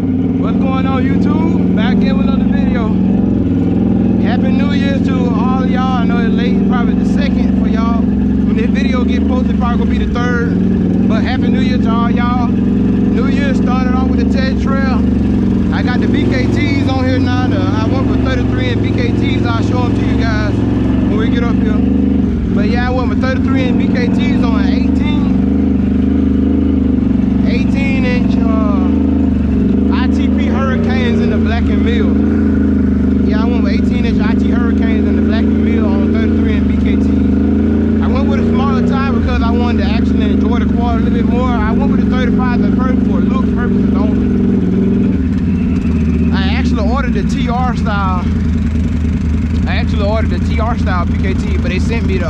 What's going on, YouTube? Back in with another video. Happy New Year's to all of y'all. I know it's late, probably the 2nd for y'all. When this video get posted, probably gonna be the 3rd. But Happy New Year to all y'all. New Year started off with the Ted Trail. I got the BKTs on here now. I went with 33 and BKTs. I'll show them to you guys when we get up here. But yeah, I went with 33 and BKTs on an 18-inch ITP Hurricanes in the Black and Mill. Yeah, I went with 18-inch IT Hurricanes in the Black and Mill on 33 and BKT. I went with a smaller tire because I wanted to actually enjoy the quad a little bit more. I went with the 35 at first for look purposes only. I actually ordered the TR style. BKT, but they sent me the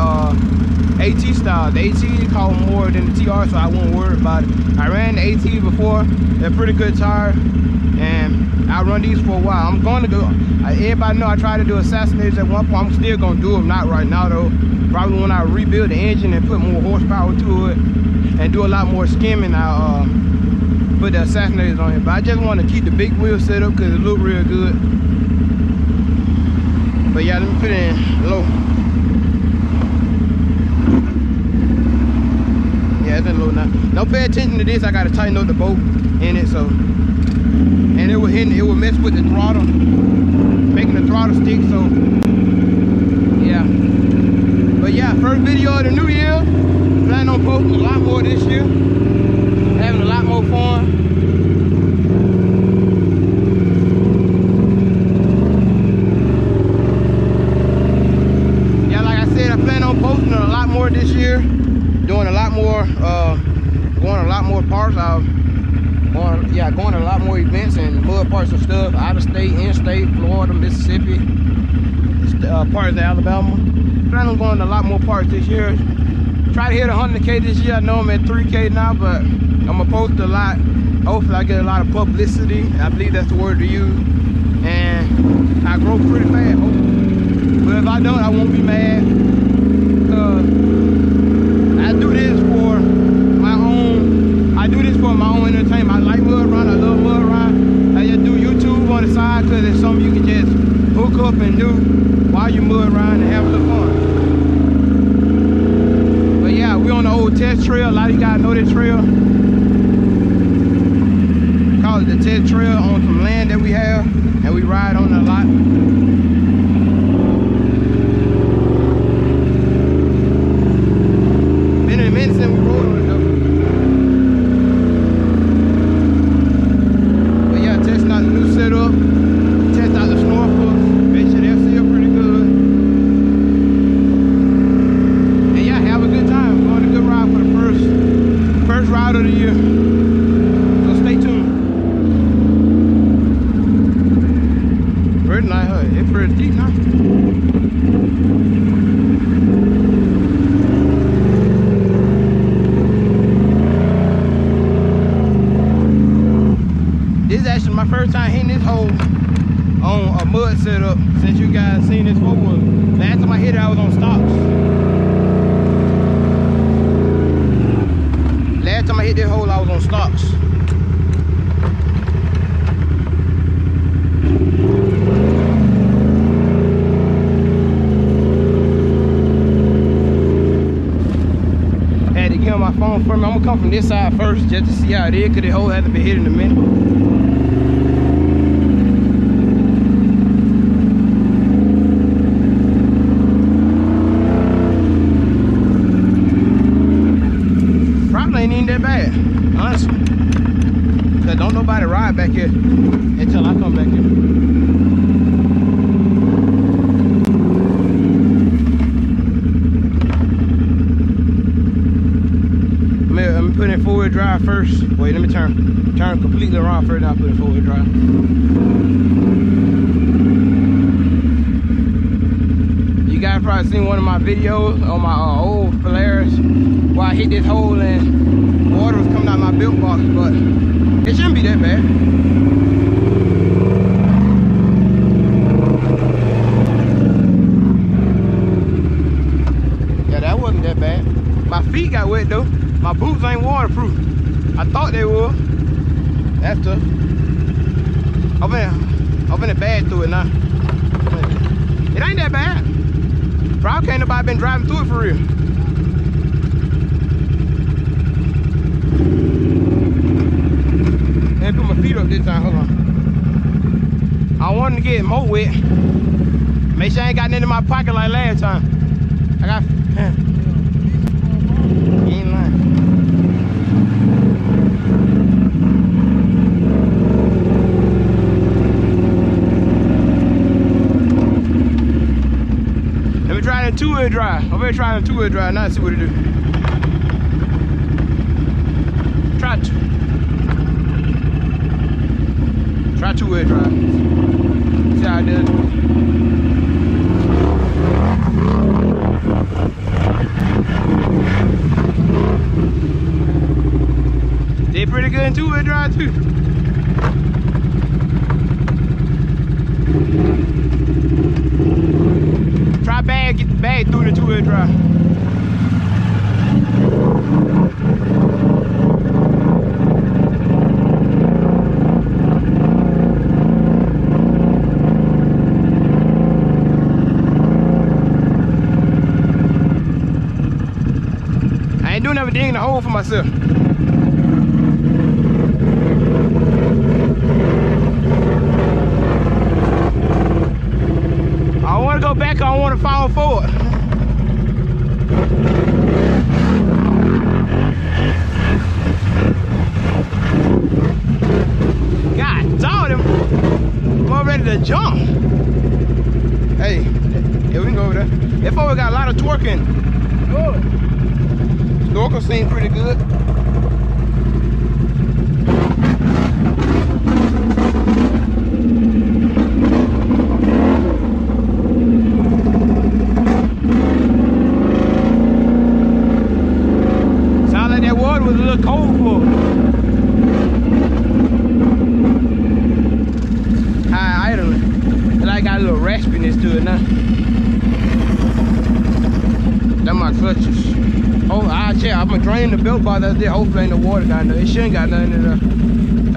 AT style. The AT cost more than the TR, so I won't worry about it. I ran the AT before. They're pretty good tire, and I run these for a while. I'm going to go. Everybody know I tried to do assassinators at one point. I'm still going to do them, not right now though. Probably when I rebuild the engine and put more horsepower to it and do a lot more skimming, I'll put the assassinators on it. But I just want to keep the big wheel set up because it look real good. But yeah, let me put it in low. Yeah, it's in low now. Don't pay attention to this. I gotta tighten up the bolt in it, so. And it will mess with the throttle, making the throttle stick. So yeah. But yeah, first video of the new year. Planning on posting a lot more this year. Having a lot more fun. Posting a lot more this year, doing a lot more, going a lot more parts. Going to a lot more events and mud parts and stuff, out of state, in state, Florida, Mississippi, parts of Alabama. Planning on going to a lot more parts this year. Try to hit 100K this year. I know I'm at 3K now, but I'm gonna post a lot. Hopefully I get a lot of publicity. I believe that's the word to use, and I grow pretty fast. Hopefully. But if I don't, I won't be mad. I do this for my own. I do this for my own entertainment. I like mud ride. I love mud ride. I just do YouTube on the side because it's something you can just hook up and do while you mud ride and have a little fun. But yeah, we're on the old test trail. A lot of you guys know this trail. Call it the test trail on some land that we have, and we ride on it a lot. Of the year, so stay tuned. Pretty nice, it's pretty deep now. This is actually my first time hitting this hole on a mud setup since you guys seen this hole. Last time I hit it, I was on stocks. Last time I hit this hole, I was on stocks. Had to get on my phone for me. I'm gonna come from this side first just to see how it is, because the hole hasn't been hit in a minute. Ain't even that bad, honestly. Cause don't nobody ride back here until I come back here. Let me put in 4-wheel drive first. Wait, let me turn completely around first, then I'll put in 4-wheel drive. You guys probably seen one of my videos on my old Polaris where I hit this hole and water was coming out of my built box, but it shouldn't be that bad. Yeah, that wasn't that bad. My feet got wet though. My boots ain't waterproof. I thought they were. That's tough. I'm finna bad through it now. It ain't that bad. Probably can't nobody been driving through it for real. Let me put my feet up this time, hold on. I wanted to get more wet. Make sure I ain't got nothing in my pocket like last time. I got, you ain't lying. Let me try that two-wheel drive. I'm gonna try the two-wheel drive now and see what it do. Try two-wheel drive. See how it does. Did pretty good in two-wheel drive too. Try get the bag through the two-wheel drive. I ain't doing everything in the hole for myself. I want to go back, I want to follow forward. God dog him. I'm ready to jump. Hey, yeah, we can go over there. That forward got a lot of twerking. Good. Snorkel seems pretty good. Sound like that water was a little cold for high idling. And I got a little raspiness to it now. That's my clutches. Oh, I check. I'm gonna drain the belt bar that's there. Hopefully ain't no water down there. It shouldn't got nothing in there.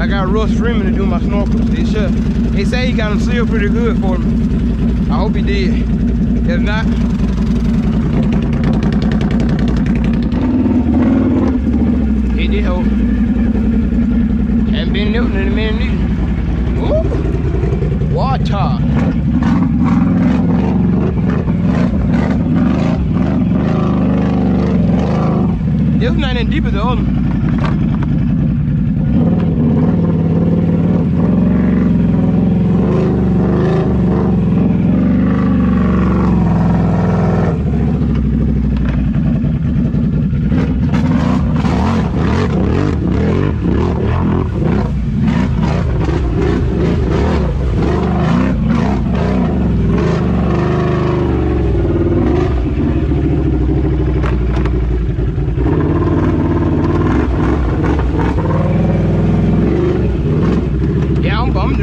I got Russ Freeman to do my snorkels. They should. They say he got them sealed pretty good for me. I hope he did. If not, he did hold. Haven't been Newton in a minute either. Ooh, water. This one ain't deep as the other one.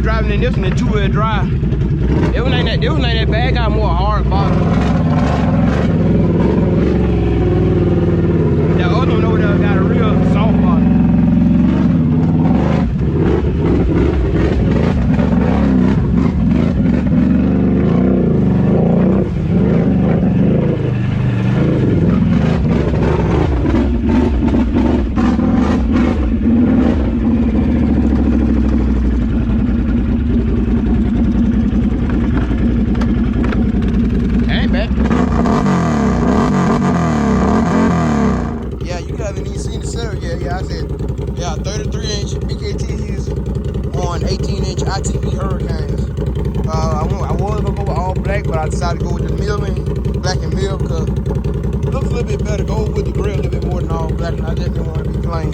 Driving in this one in two-wheel drive. It one ain't that bad. Got more hard bottom. That other one over there got a real soft bottom. Yeah, I said, yeah, 33-inch BKTs on 18-inch ITV Hurricanes. I was gonna go with all black, but I decided to go with the milling, black and mill, because it looks a little bit better. Go with the grill a little bit more than all black, and I just didn't want to be plain.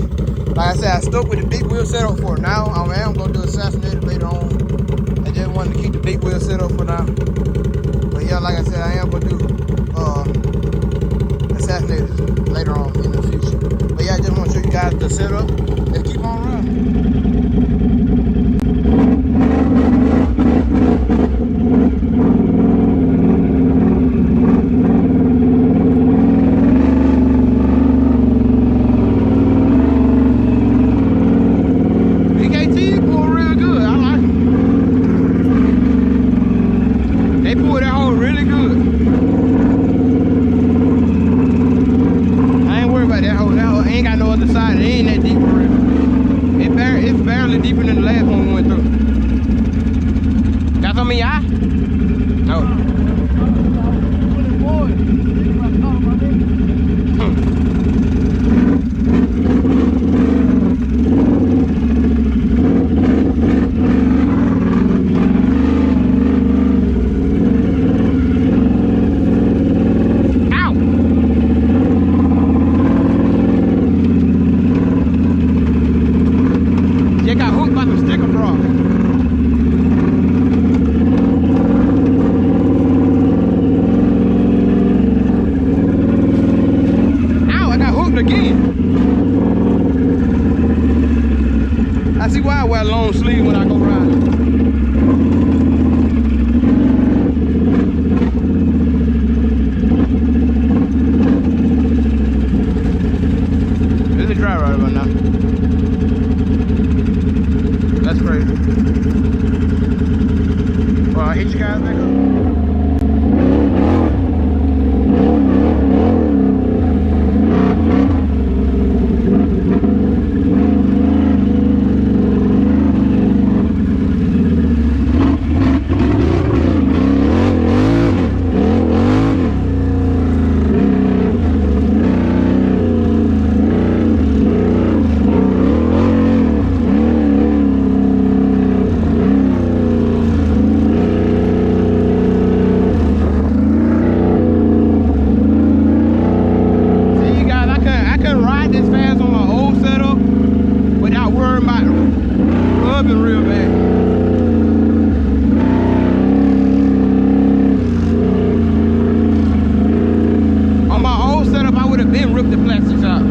Like I said, I stuck with the big wheel setup for now. I am gonna do Assassinated later on. I just wanted to keep the big wheel setup for now. But yeah, like I said, I am gonna do Assassinated later on in the future. But yeah, I just want to show you guys the setup. Let's keep on running. BKT for real. last one we went through. Got some in your eye? No. I see why I wear long sleeve when I go riding. It's dry right about now. That's crazy. Well, I hit you guys back up. Real bad. On my old setup, I would have been ripped the plastics out.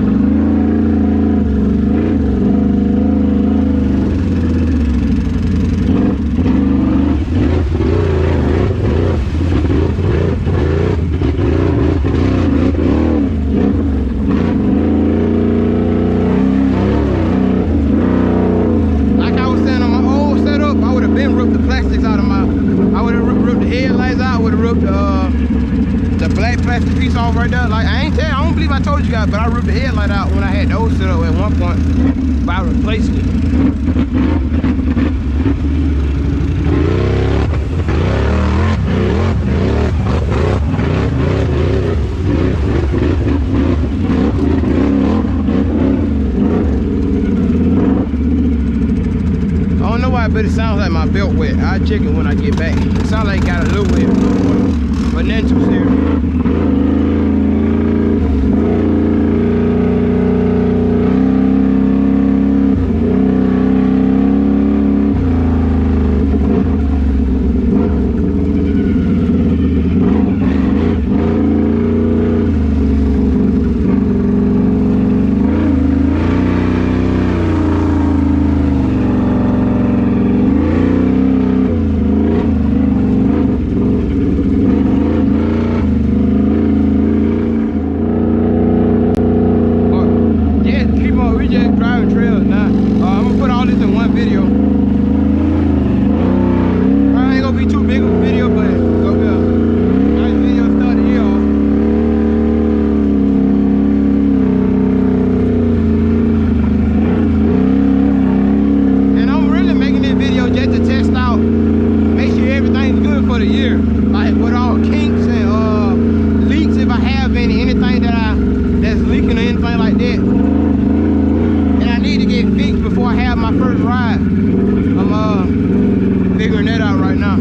The black plastic piece off right there. Like I don't believe I told you guys, but I ripped the headlight out when I had the old setup at one point. But I replaced it. I don't know why, but it sounds like my belt wet. I'll check it when I get back. It sounds like it got a little wet, but nothing too serious. Figuring that out right now.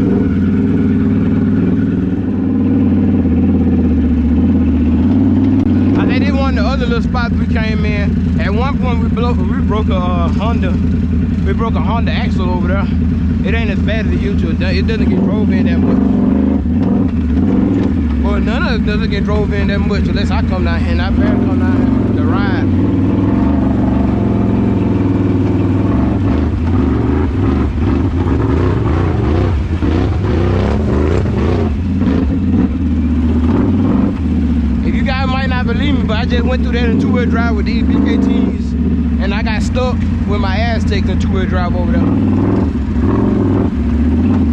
I think this one of the other little spots we came in. At one point we broke a Honda. We broke a Honda axle over there. It ain't as bad as it used to. It doesn't get drove in that much. Well, none of it doesn't get drove in that much unless I come down here and I better come down to ride. Believe me, but I just went through that in two-wheel drive with these BKTs, and I got stuck with my ass taken in two-wheel drive over there.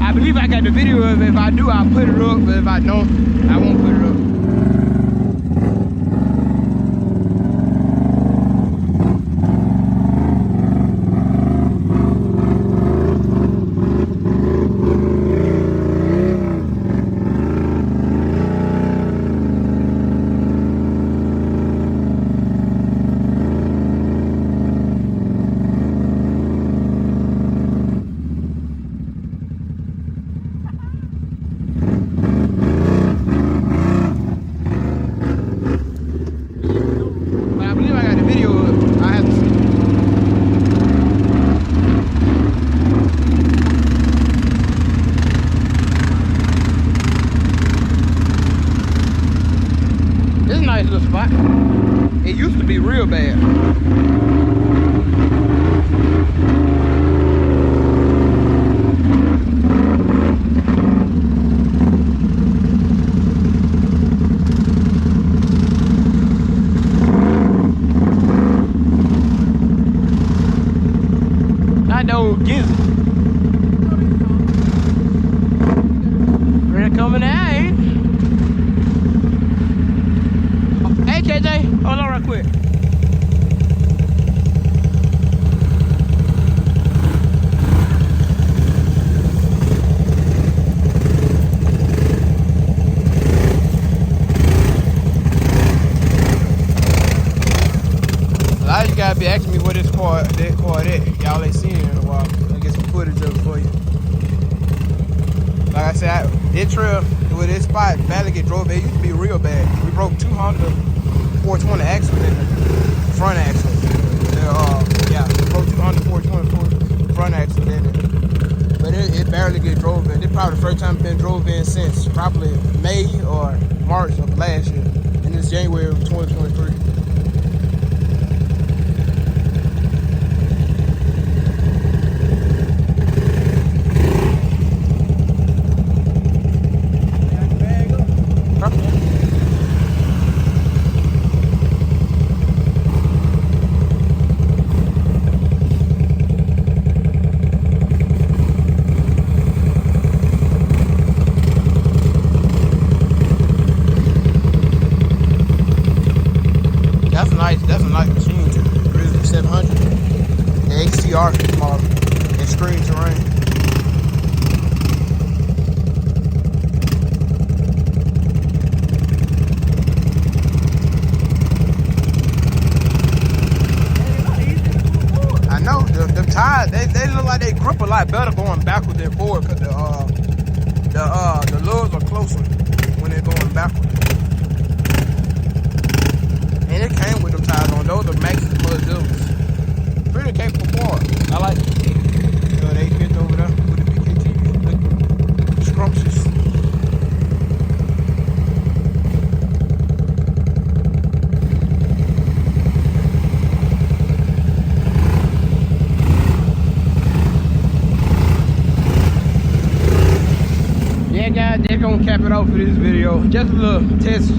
I believe I got the video of it. If I do, I'll put it up, but if I don't, I won't put it up. be real bad. I know Gizzy. Ready coming out, ain't it? Hey KJ, hold on right quick. A lot of you guys be asking me what this car at. Y'all ain't seen it in a while. I'll get some footage of it for you. Like I said, this trail with this spot, Valley drove it used to be real bad. We broke 200 420 axle in the front axle. Yeah, we broke 200 420 front axle in it. But it barely get drove in. This probably the first time it's been drove in since probably May or March of last year. And it's January of 2023. That's a nice machine too. Grizzly 700, the XTR model, extreme terrain. I know the tires they look like they grip a lot better going backward than forward because the lugs are closer when they're going backward. And it came with them tires on. Those are Maxxis Plus Zeros. Pretty capable car. I like it. They fit over there with the BKT. Scrumptious. Yeah, guys, they're gonna cap it off for this video. Just a little test.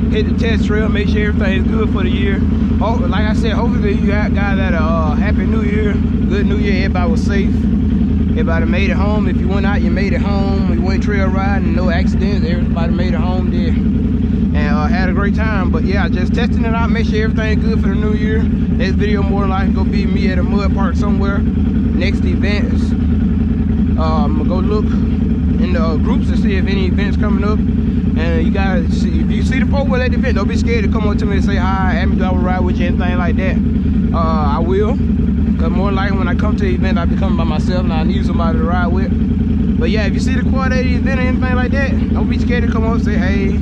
Hit the test trail, make sure everything is good for the year. Like I said, hopefully you guys had a happy new year, good new year. Everybody was safe, everybody made it home. If you went out, you made it home. You went trail riding, no accidents, everybody made it home there and had a great time. But yeah, just testing it out, make sure everything good for the new year. Next video more than likely gonna be me at a mud park somewhere. Next events, I'm gonna go look in the groups to see if any events coming up. And you guys, if you see the 4-wheel at the event, don't be scared to come up to me and say hi, ask me do I will ride with you, anything like that. I will, because more likely when I come to the event, I'll be coming by myself and I need somebody to ride with. But yeah, if you see the quad at the event or anything like that, don't be scared to come up and say, hey,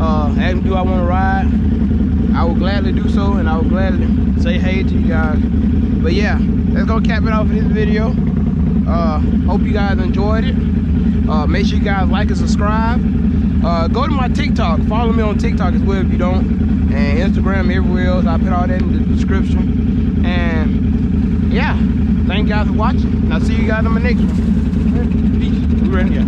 ask me do I want to ride. I will gladly do so, and I will gladly say hey to you guys. But yeah, let's go cap it off in this video. Hope you guys enjoyed it. Make sure you guys like and subscribe. Go to my TikTok. Follow me on TikTok as well if you don't. And Instagram, everywhere else. I'll put all that in the description. And yeah, thank you guys for watching. And I'll see you guys on my next one. Peace. We ready? Yeah.